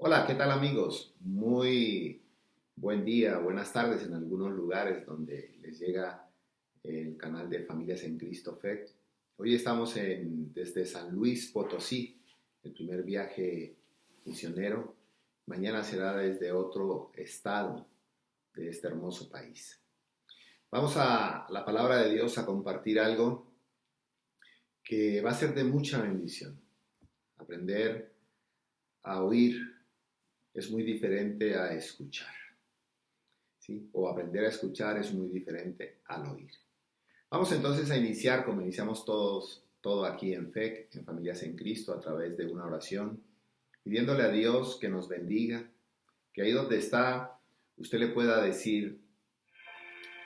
Hola, ¿qué tal amigos? Muy buen día, buenas tardes en algunos lugares donde les llega el canal de Familias en Cristo FEC. Hoy estamos desde San Luis Potosí, el primer viaje misionero. Mañana será desde otro estado de este hermoso país. Vamos a la palabra de Dios a compartir algo que va a ser de mucha bendición. Aprender a oír es muy diferente a escuchar, ¿sí? O aprender a escuchar es muy diferente al oír. Vamos entonces a iniciar, como iniciamos todo aquí en FEC, en Familias en Cristo, a través de una oración, pidiéndole a Dios que nos bendiga, que ahí donde está, usted le pueda decir: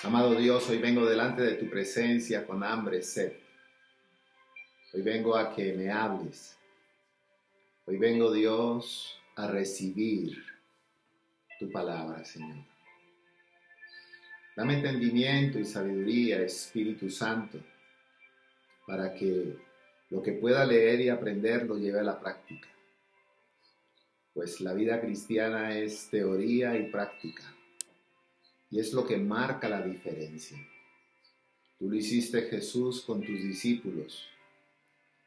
amado Dios, hoy vengo delante de tu presencia con hambre, sed. Hoy vengo a que me hables. Hoy vengo, Dios, a recibir tu palabra, Señor. Dame entendimiento y sabiduría, Espíritu Santo, para que lo que pueda leer y aprender lo lleve a la práctica. Pues la vida cristiana es teoría y práctica, y es lo que marca la diferencia. Tú lo hiciste, Jesús, con tus discípulos.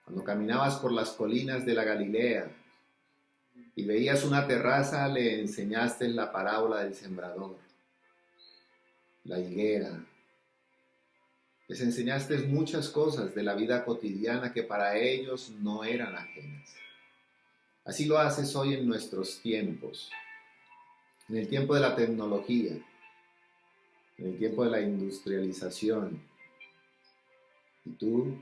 Cuando caminabas por las colinas de la Galilea y veías una terraza, le enseñaste la parábola del sembrador, la higuera. Les enseñaste muchas cosas de la vida cotidiana que para ellos no eran ajenas. Así lo haces hoy en nuestros tiempos, en el tiempo de la tecnología, en el tiempo de la industrialización. Y tú,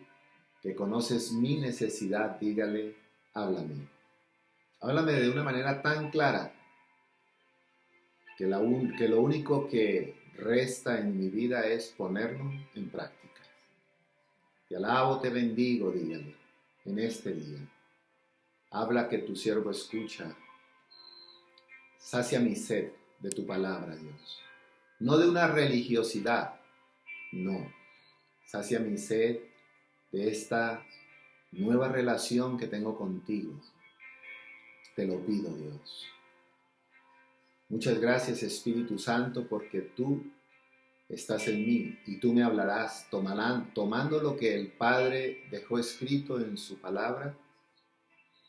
que conoces mi necesidad, dígale: háblame. Háblame de una manera tan clara que lo único que resta en mi vida es ponerlo en práctica. Te alabo, te bendigo, dígale, en este día. Habla, que tu siervo escucha. Sacia mi sed de tu palabra, Dios. No de una religiosidad, no. Sacia mi sed de esta nueva relación que tengo contigo. Te lo pido, Dios. Muchas gracias, Espíritu Santo, porque tú estás en mí y tú me hablarás tomando lo que el Padre dejó escrito en su palabra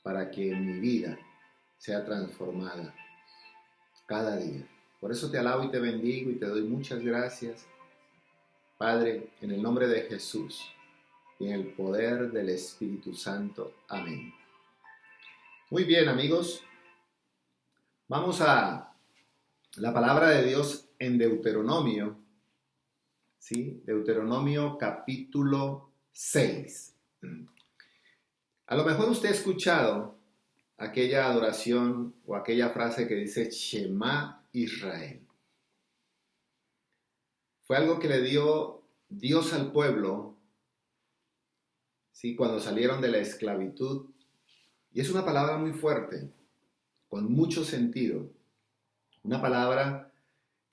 para que mi vida sea transformada cada día. Por eso te alabo y te bendigo y te doy muchas gracias, Padre, en el nombre de Jesús y en el poder del Espíritu Santo. Amén. Muy bien, amigos. Vamos a la palabra de Dios en Deuteronomio, ¿sí? Deuteronomio capítulo 6. A lo mejor usted ha escuchado aquella adoración o aquella frase que dice Shema Israel. Fue algo que le dio Dios al pueblo, ¿sí? Cuando salieron de la esclavitud. Y es una palabra muy fuerte, con mucho sentido. Una palabra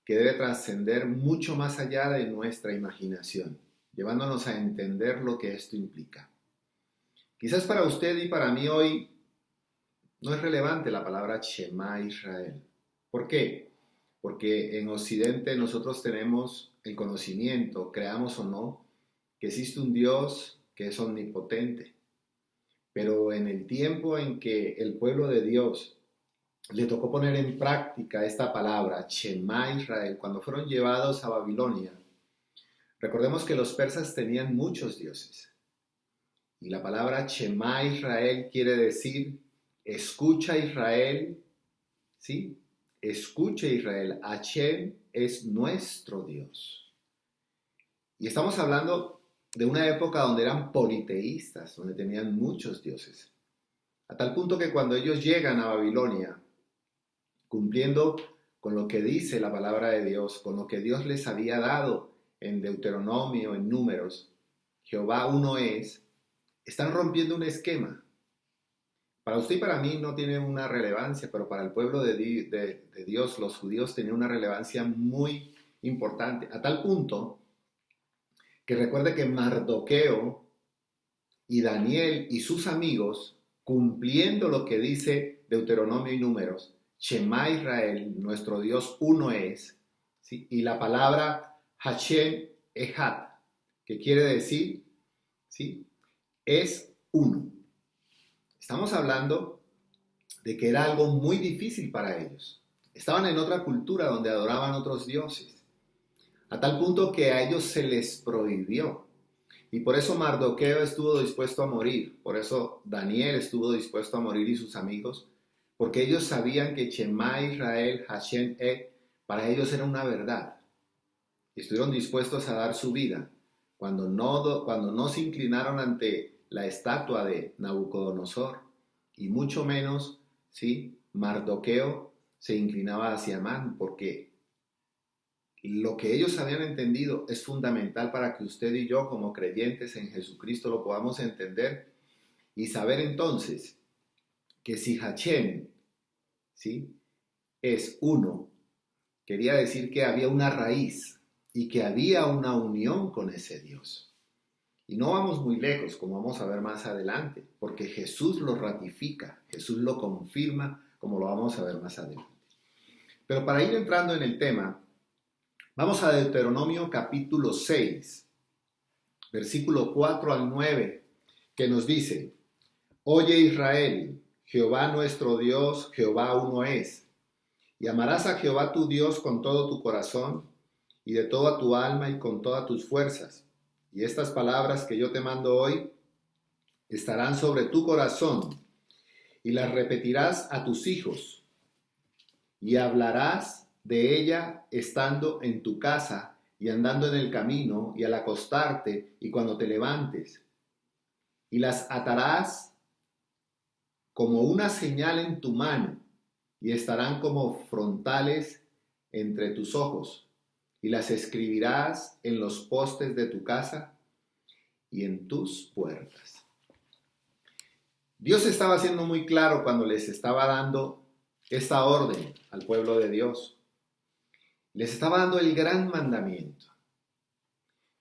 que debe trascender mucho más allá de nuestra imaginación, llevándonos a entender lo que esto implica. Quizás para usted y para mí hoy no es relevante la palabra Shema Israel. ¿Por qué? Porque en Occidente nosotros tenemos el conocimiento, creamos o no, que existe un Dios que es omnipotente. Pero en el tiempo en que el pueblo de Dios le tocó poner en práctica esta palabra, Shema Israel, cuando fueron llevados a Babilonia, recordemos que los persas tenían muchos dioses. Y la palabra Shema Israel quiere decir: escucha, Israel, ¿sí? Escucha, Israel, Hashem es nuestro Dios. Y estamos hablando de una época donde eran politeístas, donde tenían muchos dioses. A tal punto que cuando ellos llegan a Babilonia, cumpliendo con lo que dice la palabra de Dios, con lo que Dios les había dado en Deuteronomio, en Números, Jehová uno es, están rompiendo un esquema. Para usted y para mí no tiene una relevancia, pero para el pueblo de Dios, los judíos, tenían una relevancia muy importante, a tal punto que recuerde que Mardoqueo y Daniel y sus amigos, cumpliendo lo que dice Deuteronomio y Números, Shema Israel, nuestro Dios uno es, ¿sí? Y la palabra Hashem Echad, que quiere decir, ¿sí?, es uno. Estamos hablando de que era algo muy difícil para ellos. Estaban en otra cultura donde adoraban otros dioses, a tal punto que a ellos se les prohibió. Y por eso Mardoqueo estuvo dispuesto a morir, por eso Daniel estuvo dispuesto a morir y sus amigos, porque ellos sabían que Shema Israel, Hashem para ellos era una verdad. Y estuvieron dispuestos a dar su vida cuando no se inclinaron ante la estatua de Nabucodonosor, y mucho menos, ¿sí?, Mardoqueo se inclinaba hacia Amán, porque lo que ellos habían entendido es fundamental para que usted y yo, como creyentes en Jesucristo, lo podamos entender y saber entonces que si Hashem, ¿sí?, es uno, quería decir que había una raíz y que había una unión con ese Dios. Y no vamos muy lejos, como vamos a ver más adelante, porque Jesús lo ratifica, Jesús lo confirma, como lo vamos a ver más adelante. Pero para ir entrando en el tema, vamos a Deuteronomio capítulo 6, versículo 4 al 9, que nos dice: Oye Israel, Jehová nuestro Dios, Jehová uno es. Y amarás a Jehová tu Dios con todo tu corazón y de toda tu alma y con todas tus fuerzas. Y estas palabras que yo te mando hoy estarán sobre tu corazón y las repetirás a tus hijos y hablarás de ella estando en tu casa y andando en el camino y al acostarte y cuando te levantes. Y las atarás como una señal en tu mano y estarán como frontales entre tus ojos. Y las escribirás en los postes de tu casa y en tus puertas. Dios estaba siendo muy claro cuando les estaba dando esta orden al pueblo de Dios. Les estaba dando el gran mandamiento.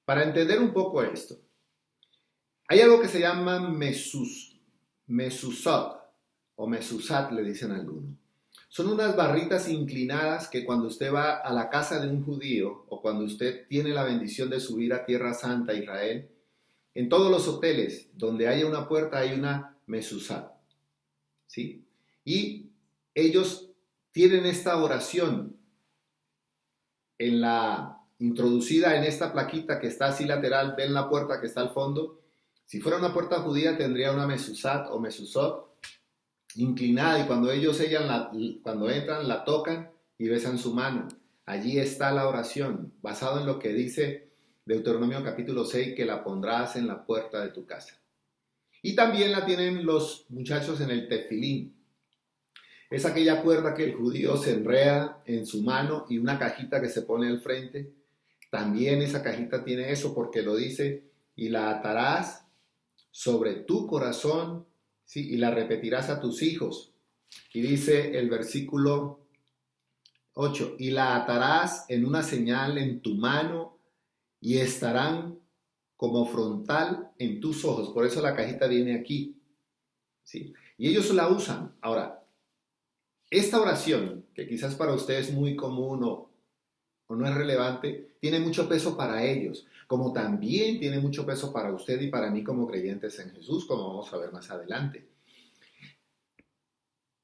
Para entender un poco esto, hay algo que se llama mezuzot o mezuzat, le dicen algunos. Son unas barritas inclinadas que cuando usted va a la casa de un judío o cuando usted tiene la bendición de subir a Tierra Santa, Israel, en todos los hoteles donde haya una puerta hay una mezuzat, ¿sí? Y ellos tienen esta oración introducida en esta plaquita que está así lateral, ven la puerta que está al fondo. Si fuera una puerta judía tendría una mezuzat o mezuzot inclinada, y cuando entran la tocan y besan su mano. Allí está la oración, basado en lo que dice Deuteronomio capítulo 6, que la pondrás en la puerta de tu casa. Y también la tienen los muchachos en el tefilín. Es aquella cuerda que el judío se enreda en su mano y una cajita que se pone al frente. También esa cajita tiene eso, porque lo dice: y la atarás sobre tu corazón, ¿sí?, y la repetirás a tus hijos. Y dice el versículo 8, y la atarás en una señal en tu mano y estarán como frontal en tus ojos. Por eso la cajita viene aquí, ¿sí? Y ellos la usan. Ahora, esta oración, que quizás para ustedes es muy común o no es relevante, tiene mucho peso para ellos, como también tiene mucho peso para usted y para mí como creyentes en Jesús, como vamos a ver más adelante.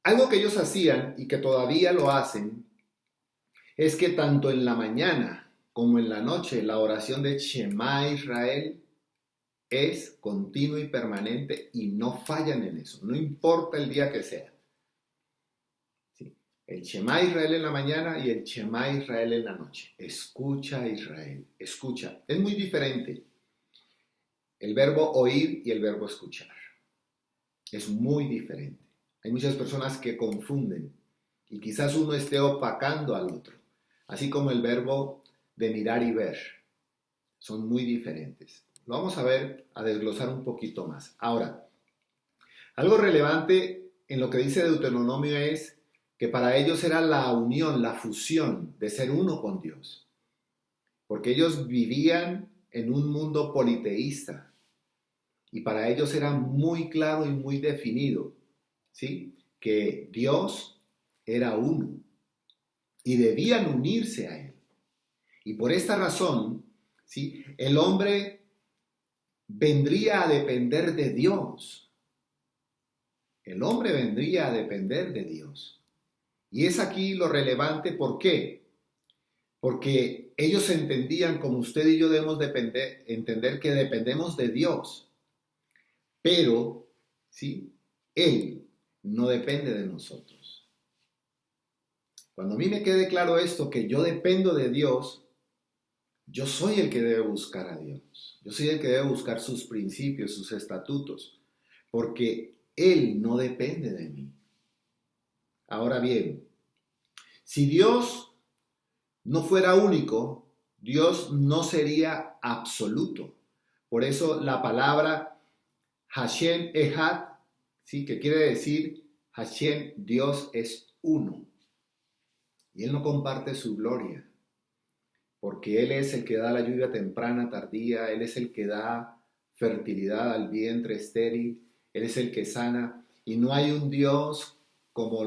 Algo que ellos hacían y que todavía lo hacen es que tanto en la mañana como en la noche la oración de Shema Israel es continua y permanente y no fallan en eso, no importa el día que sea. ¿Sí? El Shema Israel en la mañana y el Shema Israel en la noche. Escucha Israel, escucha. Es muy diferente el verbo oír y el verbo escuchar. Es muy diferente. Hay muchas personas que confunden y quizás uno esté opacando al otro, así como el verbo de mirar y ver. Son muy diferentes. Lo vamos a desglosar un poquito más. Ahora, algo relevante en lo que dice Deuteronomio es que para ellos era la unión, la fusión de ser uno con Dios. Porque ellos vivían en un mundo politeísta y para ellos era muy claro y muy definido, ¿sí?, que Dios era uno y debían unirse a Él. Y por esta razón, ¿sí?, el hombre vendría a depender de Dios. El hombre vendría a depender de Dios. Y es aquí lo relevante, ¿por qué? Porque ellos entendían, como usted y yo debemos entender que dependemos de Dios. Pero, ¿sí?, Él no depende de nosotros. Cuando a mí me quede claro esto, que yo dependo de Dios, yo soy el que debe buscar a Dios. Yo soy el que debe buscar sus principios, sus estatutos, porque Él no depende de mí. Ahora bien, si Dios no fuera único, Dios no sería absoluto. Por eso la palabra Hashem Echad, ¿sí?, que quiere decir Hashem, Dios es uno. Y Él no comparte su gloria, porque Él es el que da la lluvia temprana, tardía, Él es el que da fertilidad al vientre estéril, Él es el que sana, y no hay un Dios como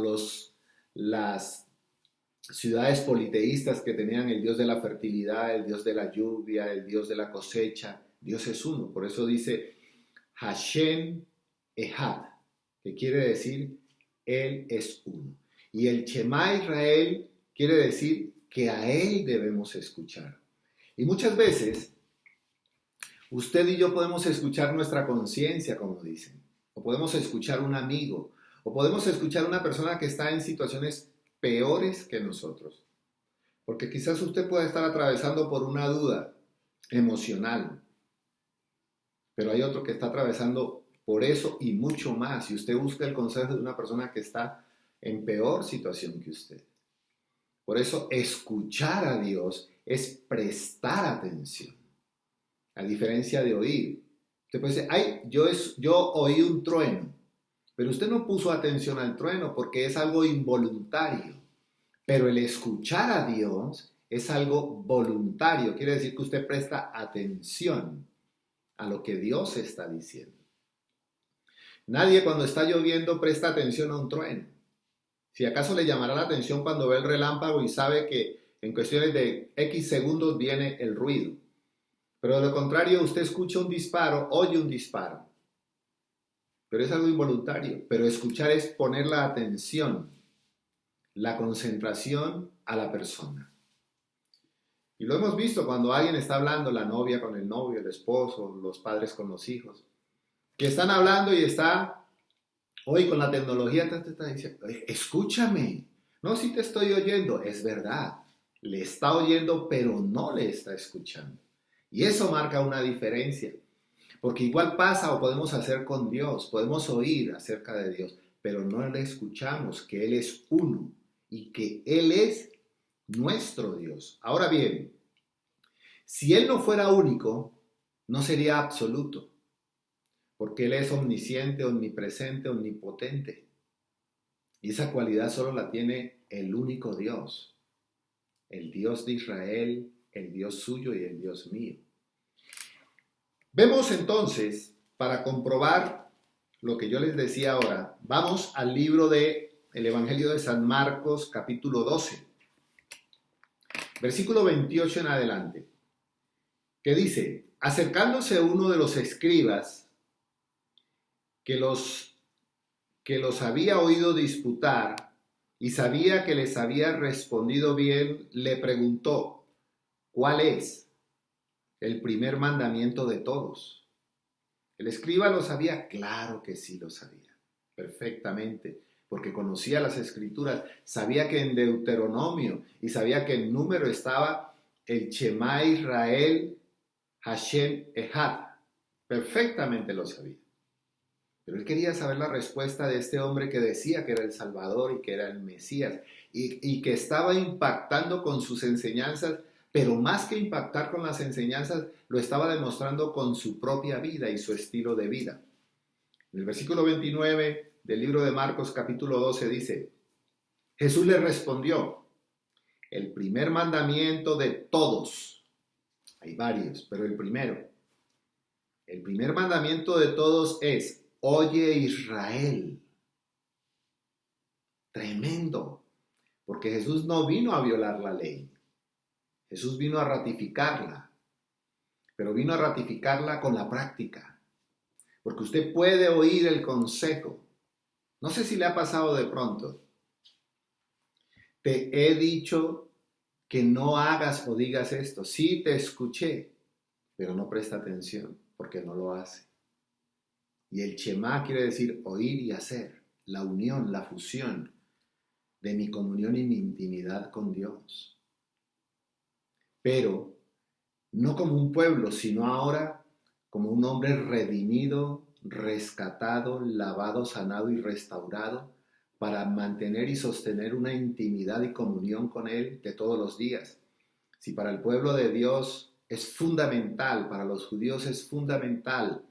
las ciudades politeístas que tenían el Dios de la fertilidad, el Dios de la lluvia, el Dios de la cosecha. Dios es uno, por eso dice Hashem Echad, que quiere decir Él es uno. Y el Shema Israel quiere decir que a Él debemos escuchar. Y muchas veces usted y yo podemos escuchar nuestra conciencia, como dicen, o podemos escuchar un amigo, o podemos escuchar una persona que está en situaciones peores que nosotros. Porque quizás usted pueda estar atravesando por una duda emocional, pero hay otro que está atravesando por eso y mucho más. Y usted busca el consejo de una persona que está en peor situación que usted. Por eso escuchar a Dios es prestar atención, a diferencia de oír. Usted puede decir, ay, yo oí un trueno, pero usted no puso atención al trueno porque es algo involuntario. Pero el escuchar a Dios es algo voluntario, quiere decir que usted presta atención a lo que Dios está diciendo. Nadie cuando está lloviendo presta atención a un trueno. Si acaso le llamará la atención cuando ve el relámpago y sabe que en cuestiones de X segundos viene el ruido. Pero de lo contrario, usted escucha un disparo, oye un disparo. Pero es algo involuntario. Pero escuchar es poner la atención, la concentración a la persona. Y lo hemos visto cuando alguien está hablando, la novia con el novio, el esposo, los padres con los hijos, que están hablando y está, hoy con la tecnología te está diciendo, escúchame, no, si te estoy oyendo, es verdad, le está oyendo, pero no le está escuchando. Y eso marca una diferencia, porque igual pasa o podemos hacer con Dios, podemos oír acerca de Dios, pero no le escuchamos, que Él es uno y que Él es nuestro Dios. Ahora bien, si Él no fuera único, no sería absoluto, porque Él es omnisciente, omnipresente, omnipotente. Y esa cualidad solo la tiene el único Dios, el Dios de Israel, el Dios suyo y el Dios mío. Vemos entonces, para comprobar lo que yo les decía ahora, vamos al libro del Evangelio de San Marcos, capítulo 12, versículo 28 en adelante, que dice, acercándose uno de los escribas que los había oído disputar y sabía que les había respondido bien, le preguntó, ¿cuál es el primer mandamiento de todos? El escriba lo sabía, claro que sí lo sabía, perfectamente, porque conocía las escrituras, sabía que en Deuteronomio y sabía que en Número estaba el Shema Israel, Hashem Echad, perfectamente lo sabía. Pero él quería saber la respuesta de este hombre que decía que era el Salvador y que era el Mesías y que estaba impactando con sus enseñanzas, pero más que impactar con las enseñanzas, lo estaba demostrando con su propia vida y su estilo de vida. En el versículo 29 del libro de Marcos capítulo 12 dice, Jesús le respondió, el primer mandamiento de todos, hay varios, pero el primer mandamiento de todos es, oye Israel, Tremendo, porque Jesús no vino a violar la ley. Jesús vino a ratificarla, pero vino a ratificarla con la práctica. Porque usted puede oír el consejo. No sé si le ha pasado de pronto. Te he dicho que no hagas o digas esto. Sí, te escuché, pero no presta atención porque no lo hace. Y el Shema quiere decir oír y hacer. La unión, la fusión de mi comunión y mi intimidad con Dios. Pero no como un pueblo, sino ahora como un hombre redimido, rescatado, lavado, sanado y restaurado para mantener y sostener una intimidad y comunión con Él de todos los días. Si para el pueblo de Dios es fundamental, para los judíos es fundamental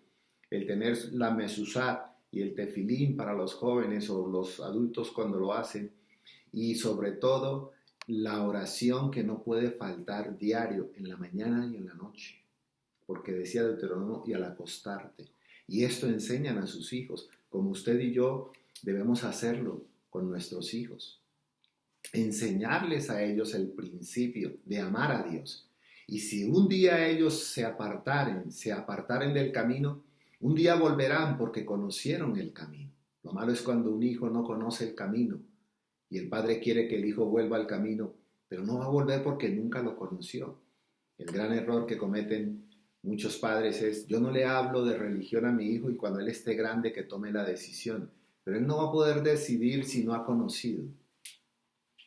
el tener la mesuzá y el tefilín para los jóvenes o los adultos cuando lo hacen, y sobre todo la oración que no puede faltar diario, en la mañana y en la noche, porque decía Deuteronomio, y al acostarte. Y esto enseñan a sus hijos, como usted y yo debemos hacerlo con nuestros hijos. Enseñarles a ellos el principio de amar a Dios. Y si un día ellos se apartaren del camino, un día volverán porque conocieron el camino. Lo malo es cuando un hijo no conoce el camino y el padre quiere que el hijo vuelva al camino, pero no va a volver porque nunca lo conoció. El gran error que cometen muchos padres es: yo no le hablo de religión a mi hijo y cuando él esté grande que tome la decisión. Pero él no va a poder decidir si no ha conocido.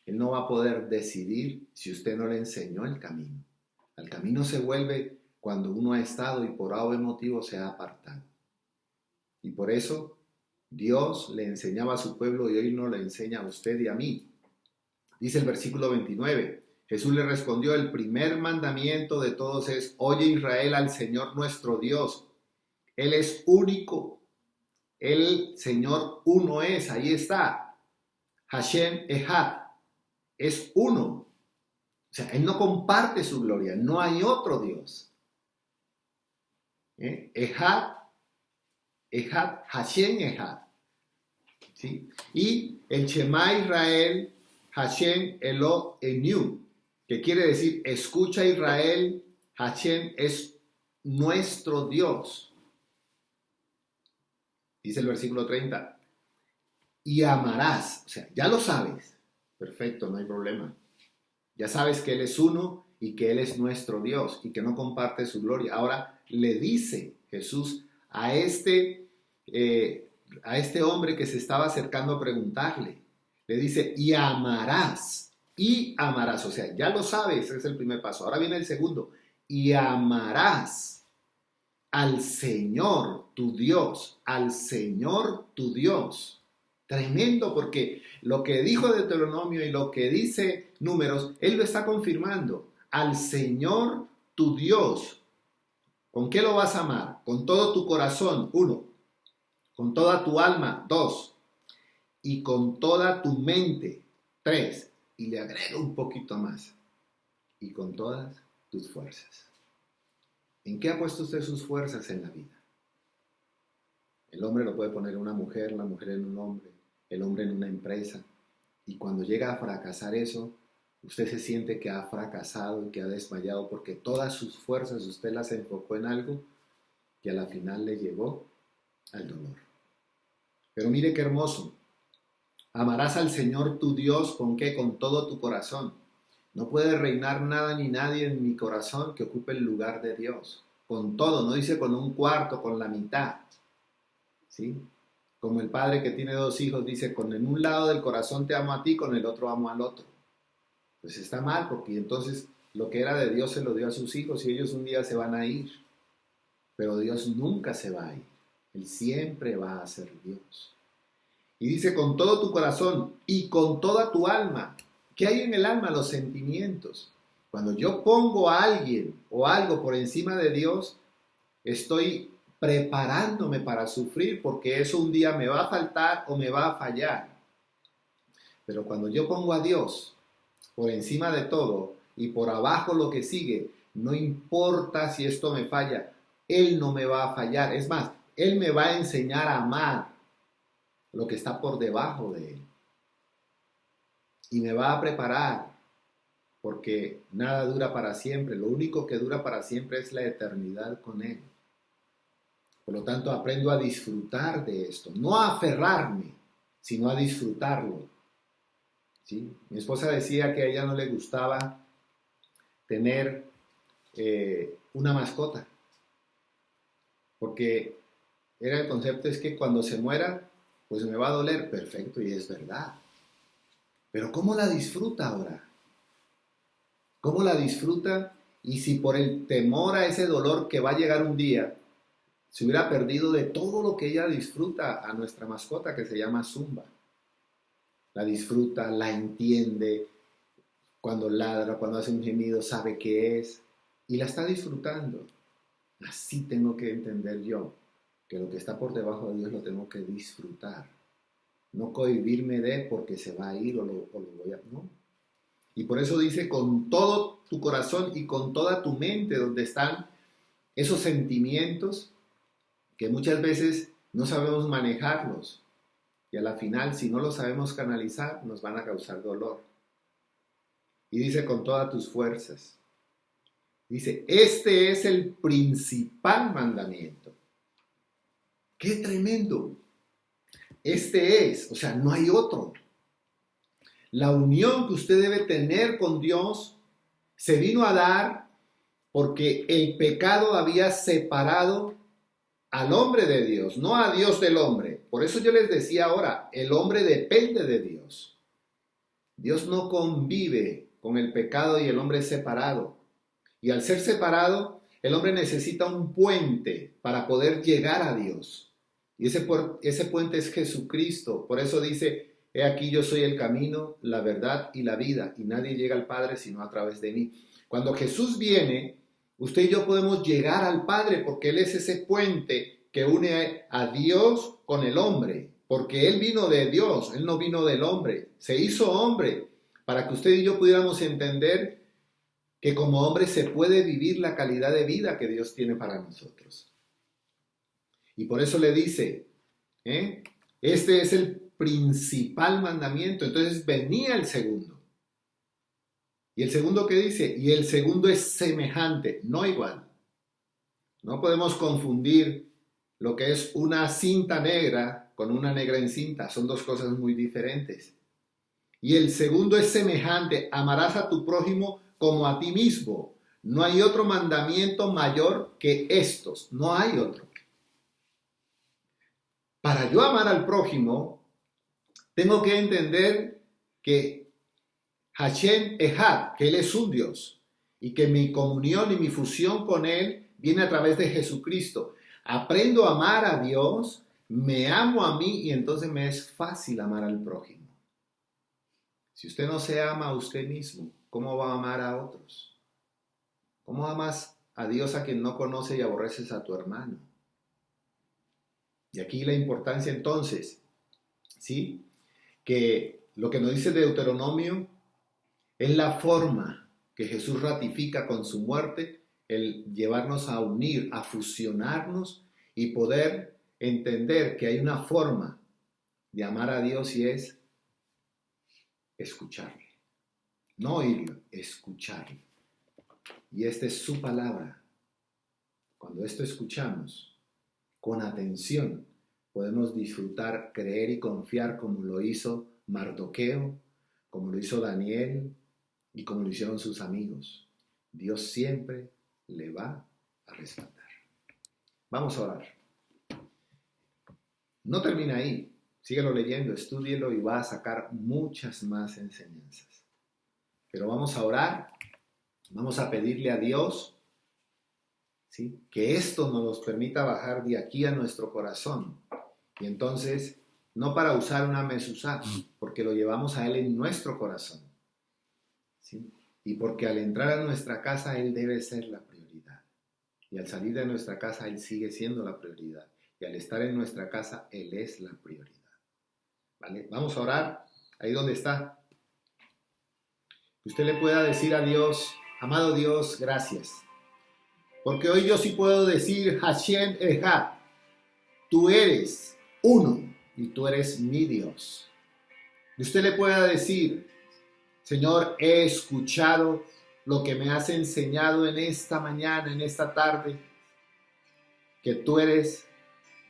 Él no va a poder decidir si usted no le enseñó el camino. Al camino se vuelve cuando uno ha estado y por algún motivo se ha apartado. Y por eso Dios le enseñaba a su pueblo y hoy no le enseña a usted y a mí. Dice el versículo 29, Jesús le respondió: el primer mandamiento de todos es: oye Israel, al Señor nuestro Dios. Él es único. El Señor uno es. Ahí está. Hashem Echad. Es uno. O sea, Él no comparte su gloria. No hay otro Dios. Echad. Echad. Hashem Echad. ¿Sí? Y el Shema Israel, Hashem Elohenu, que quiere decir: escucha Israel, Hashem es nuestro Dios. Dice el versículo 30, y amarás, o sea, ya lo sabes, perfecto, no hay problema. Ya sabes que Él es uno y que Él es nuestro Dios y que no comparte su gloria. Ahora le dice Jesús a este hombre que se estaba acercando a preguntarle, le dice: y amarás, o sea, ya lo sabes, ese es el primer paso. Ahora viene el segundo: y amarás al Señor tu Dios, al Señor tu Dios. Tremendo, porque lo que dijo Deuteronomio y lo que dice Números, Él lo está confirmando. Al Señor tu Dios. ¿Con qué lo vas a amar? Con todo tu corazón, 1. Con toda tu alma, 2. Y con toda tu mente, 3. Y le agrego un poquito más. Y con todas tus fuerzas. ¿En qué ha puesto usted sus fuerzas en la vida? El hombre lo puede poner en una mujer, la mujer en un hombre, el hombre en una empresa. Y cuando llega a fracasar eso, usted se siente que ha fracasado y que ha desmayado porque todas sus fuerzas usted las enfocó en algo que a la final le llevó al dolor. Pero mire qué hermoso. Amarás al Señor tu Dios, ¿con qué? Con todo tu corazón. No puede reinar nada ni nadie en mi corazón que ocupe el lugar de Dios. Con todo, no dice con un cuarto, con la mitad. ¿Sí? Como el padre que tiene 2 hijos dice: con en un lado del corazón te amo a ti, con el otro amo al otro. Pues está mal, porque entonces lo que era de Dios se lo dio a sus hijos y ellos un día se van a ir. Pero Dios nunca se va a ir. Él siempre va a ser Dios. Y dice: con todo tu corazón y con toda tu alma. ¿Qué hay en el alma? Los sentimientos. Cuando yo pongo a alguien o algo por encima de Dios, estoy preparándome para sufrir porque eso un día me va a faltar o me va a fallar. Pero cuando yo pongo a Dios por encima de todo y por abajo lo que sigue, no importa si esto me falla, Él no me va a fallar. Es más, Él me va a enseñar a amar lo que está por debajo de Él. y me va a preparar, porque nada dura para siempre. Lo único que dura para siempre es la eternidad con Él. Por lo tanto, aprendo a disfrutar de esto, no a aferrarme, sino a disfrutarlo. ¿Sí? Mi esposa decía que a ella no le gustaba tener una mascota, porque era el concepto es que cuando se muera, pues me va a doler. Perfecto, y es verdad. Pero ¿cómo la disfruta ahora? ¿Cómo la disfruta? Y si por el temor a ese dolor que va a llegar un día, se hubiera perdido de todo lo que ella disfruta a nuestra mascota que se llama Zumba. La disfruta, la entiende, cuando ladra, cuando hace un gemido, sabe qué es y la está disfrutando. Así tengo que entender yo, que lo que está por debajo de Dios lo tengo que disfrutar. No cohibirme de porque se va a ir o lo voy a... No. Y por eso dice con todo tu corazón y con toda tu mente, donde están esos sentimientos que muchas veces no sabemos manejarlos. Y a la final, si no los sabemos canalizar, nos van a causar dolor. Y dice con todas tus fuerzas. Dice, este es el principal mandamiento. ¡Qué tremendo! Este es, o sea, no hay otro. La unión que usted debe tener con Dios se vino a dar porque el pecado había separado al hombre de Dios, no a Dios del hombre. Por eso yo les decía ahora, el hombre depende de Dios. Dios no convive con el pecado y el hombre es separado. Y al ser separado, el hombre necesita un puente para poder llegar a Dios. Y ese puente es Jesucristo. Por eso dice, he aquí yo soy el camino, la verdad y la vida, y nadie llega al Padre sino a través de mí. Cuando Jesús viene, usted y yo podemos llegar al Padre porque Él es ese puente que une a Dios con el hombre. Porque Él vino de Dios, Él no vino del hombre. Se hizo hombre para que usted y yo pudiéramos entender que como hombre se puede vivir la calidad de vida que Dios tiene para nosotros. Y por eso le dice, este es el principal mandamiento. Entonces venía el segundo. Y el segundo que dice, y el segundo es semejante, no igual. No podemos confundir lo que es una cinta negra con una negra encinta. Son dos cosas muy diferentes. Y el segundo es semejante, amarás a tu prójimo como a ti mismo. No hay otro mandamiento mayor que estos. No hay otro. Para yo amar al prójimo, tengo que entender que Hashem Echad, que Él es un Dios, y que mi comunión y mi fusión con Él viene a través de Jesucristo. Aprendo a amar a Dios, me amo a mí y entonces me es fácil amar al prójimo. Si usted no se ama a usted mismo, ¿cómo va a amar a otros? ¿Cómo amas a Dios a quien no conoce y aborreces a tu hermano? Y aquí la importancia entonces, ¿sí? Que lo que nos dice Deuteronomio es la forma que Jesús ratifica con su muerte, el llevarnos a unir, a fusionarnos y poder entender que hay una forma de amar a Dios y es escucharle. No oírlo, escucharle. Y esta es su palabra. Cuando esto escuchamos con atención, podemos disfrutar, creer y confiar como lo hizo Mardoqueo, como lo hizo Daniel y como lo hicieron sus amigos. Dios siempre le va a respaldar. Vamos a orar. No termina ahí. Síguelo leyendo, estúdielo y va a sacar muchas más enseñanzas. Pero vamos a orar, vamos a pedirle a Dios, ¿sí?, que esto nos permita bajar de aquí a nuestro corazón. Y entonces, no para usar una mesuzá, porque lo llevamos a Él en nuestro corazón, ¿sí? Y porque al entrar a nuestra casa, Él debe ser la prioridad. Y al salir de nuestra casa, Él sigue siendo la prioridad. Y al estar en nuestra casa, Él es la prioridad. ¿Vale? Vamos a orar ahí donde está. Que usted le pueda decir a Dios, amado Dios, gracias. Porque hoy yo sí puedo decir, Hashem Echad, tú eres uno y tú eres mi Dios. Y usted le pueda decir, Señor, he escuchado lo que me has enseñado en esta mañana, en esta tarde, que tú eres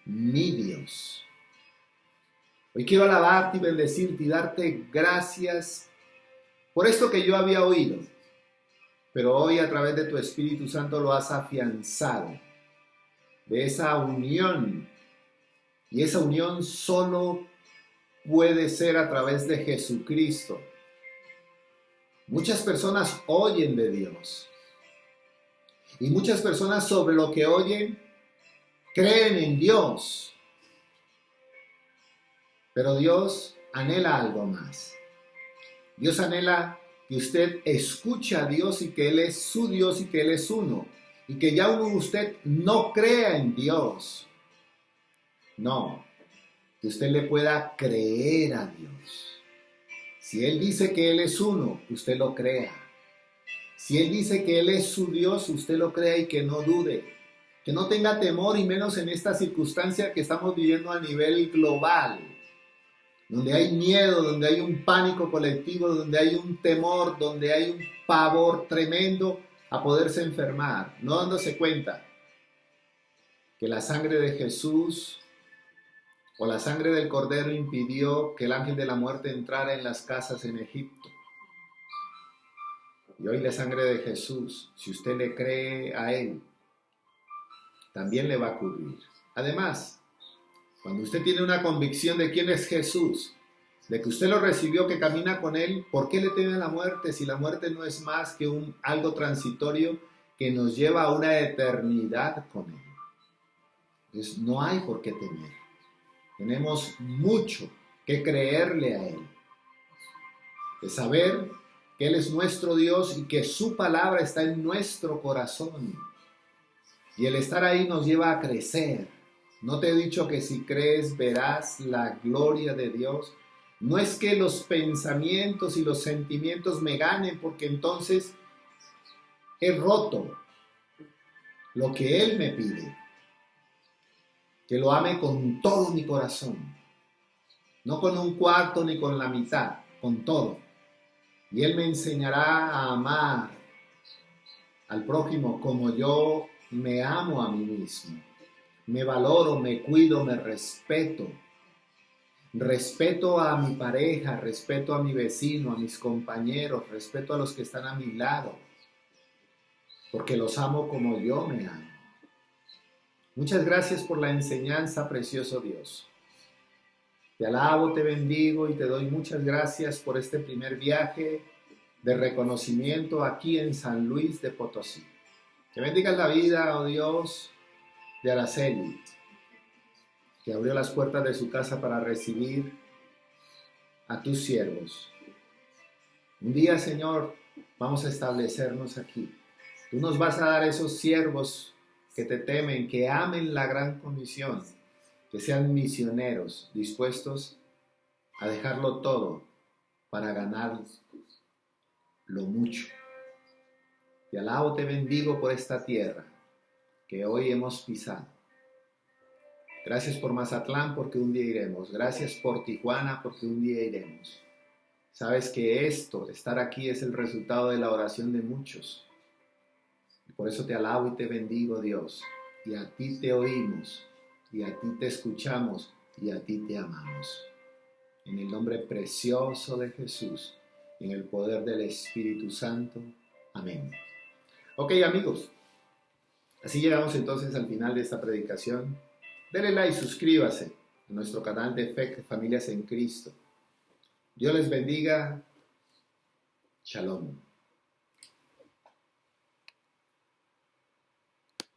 mi Dios. Hoy quiero alabarte y bendecirte y darte gracias por esto que yo había oído, pero hoy a través de tu Espíritu Santo lo has afianzado, de esa unión, y esa unión solo puede ser a través de Jesucristo. Muchas personas oyen de Dios y muchas personas sobre lo que oyen creen en Dios, pero Dios anhela algo más. Dios anhela que usted escuche a Dios y que Él es su Dios y que Él es uno. Y que ya usted no crea en Dios. No, que usted le pueda creer a Dios. Si Él dice que Él es uno, usted lo crea. Si Él dice que Él es su Dios, usted lo crea y que no dude. Que no tenga temor y menos en esta circunstancia que estamos viviendo a nivel global. Donde hay miedo, donde hay un pánico colectivo, donde hay un temor, donde hay un pavor tremendo a poderse enfermar, no dándose cuenta que la sangre de Jesús o la sangre del Cordero impidió que el ángel de la muerte entrara en las casas en Egipto. Y hoy la sangre de Jesús, si usted le cree a Él, también le va a cubrir. Además, cuando usted tiene una convicción de quién es Jesús, de que usted lo recibió, que camina con Él, ¿por qué le teme a la muerte si la muerte no es más que algo transitorio que nos lleva a una eternidad con Él? Entonces no hay por qué temer. Tenemos mucho que creerle a Él, de saber que Él es nuestro Dios y que su palabra está en nuestro corazón. Y el estar ahí nos lleva a crecer. ¿No te he dicho que si crees verás la gloria de Dios? No es que los pensamientos y los sentimientos me ganen, porque entonces he roto lo que Él me pide. Que lo ame con todo mi corazón. No con un cuarto ni con la mitad, con todo. Y Él me enseñará a amar al prójimo como yo me amo a mí mismo. Me valoro, me cuido, me respeto. Respeto a mi pareja, respeto a mi vecino, a mis compañeros, respeto a los que están a mi lado, porque los amo como yo me amo. Muchas gracias por la enseñanza, precioso Dios. Te alabo, te bendigo y te doy muchas gracias por este primer viaje de reconocimiento aquí en San Luis de Potosí. Que bendigas la vida, oh Dios, de Araceli, que abrió las puertas de su casa para recibir a tus siervos. Un día, Señor, vamos a establecernos aquí. Tú nos vas a dar esos siervos que te temen, que amen la gran comisión, que sean misioneros, dispuestos a dejarlo todo para ganar lo mucho. Te alabo, te bendigo por esta tierra que hoy hemos pisado. Gracias por Mazatlán, porque un día iremos. Gracias por Tijuana, porque un día iremos. Sabes que estar aquí, es el resultado de la oración de muchos. Y por eso te alabo y te bendigo, Dios. Y a ti te oímos, y a ti te escuchamos, y a ti te amamos. En el nombre precioso de Jesús, en el poder del Espíritu Santo. Amén. Ok, amigos. Así llegamos entonces al final de esta predicación. Denle like, suscríbase a nuestro canal de Fe, Familias en Cristo. Dios les bendiga. Shalom.